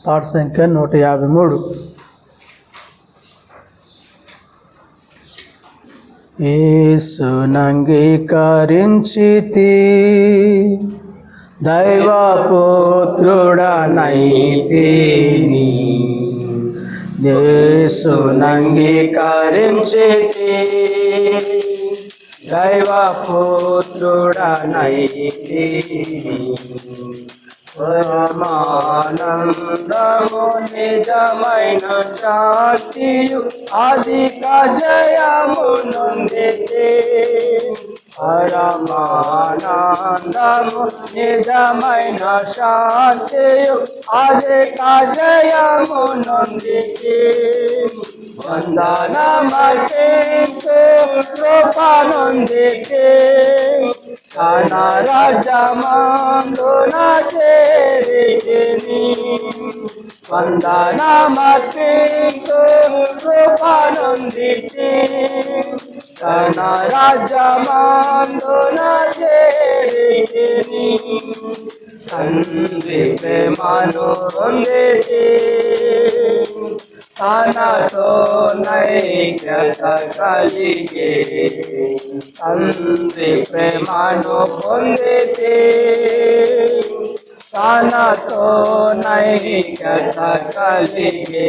పాట సంఖ్య 153. యేసునంగీకరించితి దైవపుత్రుడనైతిని, యేసునంగీకరించితి దైవపుత్రుడనైతిని పరమానందము నిజమైన శాంతియు అధిక జయము నొందితే పరమానందము నిజమైన శాంతియు అధిక జయము నొందితే వందనమర్పించు కృపనొందితే తన రాజ్యమందున చేరితిని వందనమర్పించు కృపనొందితే తన రాజ్యమందున చేరితిని తండ్రి ప్రేమను పొందితే తనతో నైక్యత కలిగే తండ్రి ప్రేమను పొందితే తనతో నైక్యత కలిగే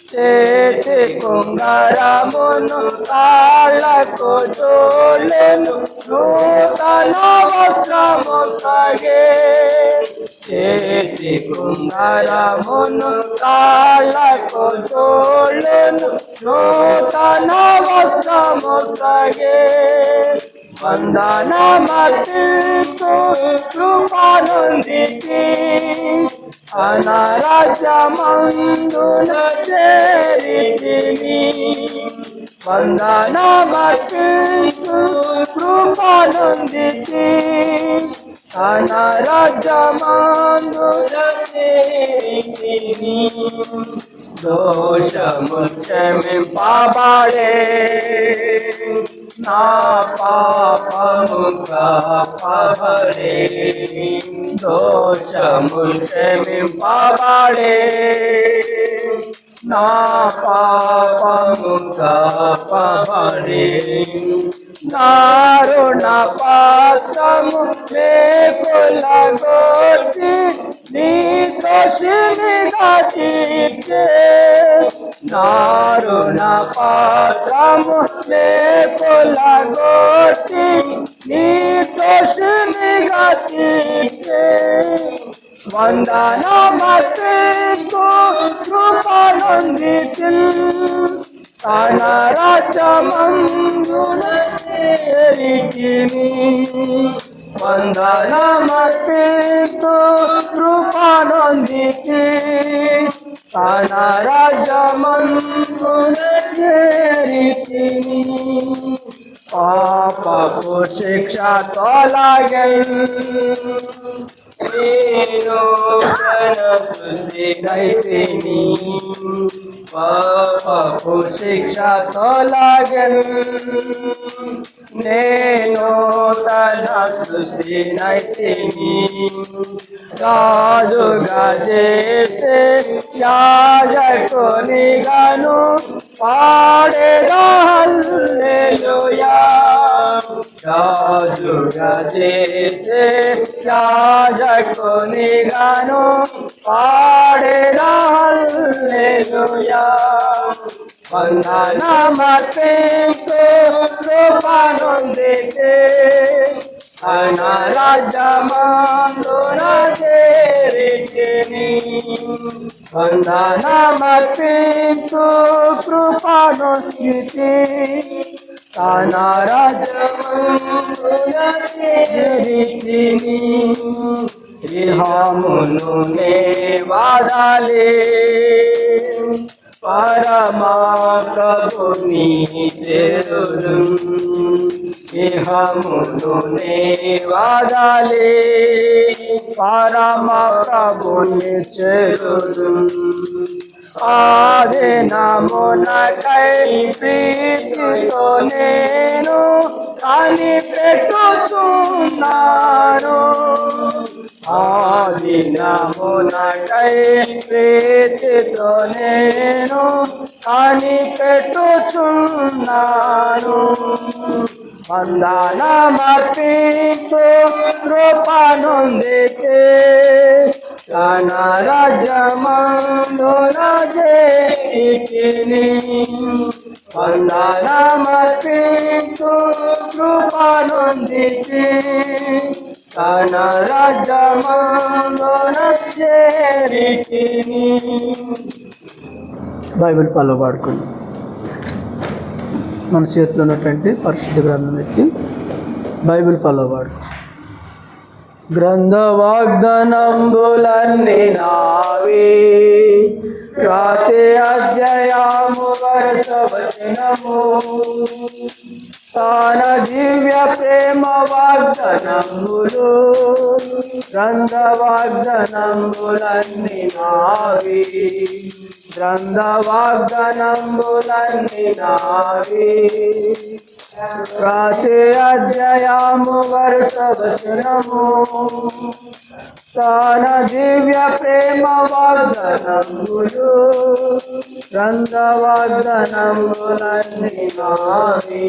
చేతి కుంగరమును కాళ్ళకు తోలెను నూతన వస్త్రము సాగే చేతి కుంగరమును కాళ్ళకు తోలెను నూతన వస్త్రము సాగే వందనమర్పించు కృపనొందితే అనరాజ్యమందున చేరితిని వందనమర్పించు కృపనొందితే అనరాజ్యమందున చేరితిని దోషము క్షమింపబడే నా పాపము కాపబడే దోషము క్షమింపబడే నా పాపము కాపబడే నారుణ పాత్రము మేకులగొట్టి నీ దోషినిగా తీర్చే నారుణ పాత్రము మేకులగొట్టి నీ దోషినిగా తీర్చే వందనమర్పించు కృపనొందితే తన రాజ్యమందున చేరితిని వందనమర్పించు కృపనొందితే తన రాజ్యమందున చేరితిని పాపపు శిక్ష తొలగెను నేను సృష్టినైతిని పాపపు శిక్ష తొలగెను నేను తన సృష్టినైతిని రాజుగా చేసే యాజకునిగాను పాడెదా హల్లెలూయా రాజుగా చేసే యాజకునిగాను పాడెదా హల్లెలూయా వందనమర్పించు కృపనొందితే తన రాజ్యమందున చేరితిని వందనమర్పించు కృపనొందితే తన రాజ్యమందున చేరితిని ఇహమును నే వాడాలి పరమా ప్రభుని చేరుదు ఇహమును నే వాడాలి పరమా ప్రభుని చేరుదు ఆదినమునకై ప్రీతితో నేను కనిపెట్టుచున్నాను ఆదినమునకై ప్రీతితో నేను కనిపెట్టుచున్నాను వందనమర్పించు కృపనొందితే తన రాజ్యమందున చేరితిని వందనమర్పించు కృపనొందితి తన రాజ్యమందున చేరితిని. బైబిల్ ఫాలో పాడుకోండి. మన చేతిలో ఉన్నటువంటి పరిశుద్ధ గ్రంథం ఎత్తి బైబిల్ ఫాలో పాడుకో. గ్రంథ వాగ్దానంబులన్నీ నావి, రాతే అధ్యాయము వరుస వచనము, తాన దివ్య ప్రేమ వాగ్దానంబులు, గ్రంథ వాగ్దానంబులన్నీ నావి, గ్రంథ వాగ్దానంబులన్నీ నావి, రాతే అధ్యాయము వరుస వచనము, తాన దివ్య ప్రేమ వాగ్దానంబులు, గ్రంథ వాగ్దానంబులన్నీ నావి.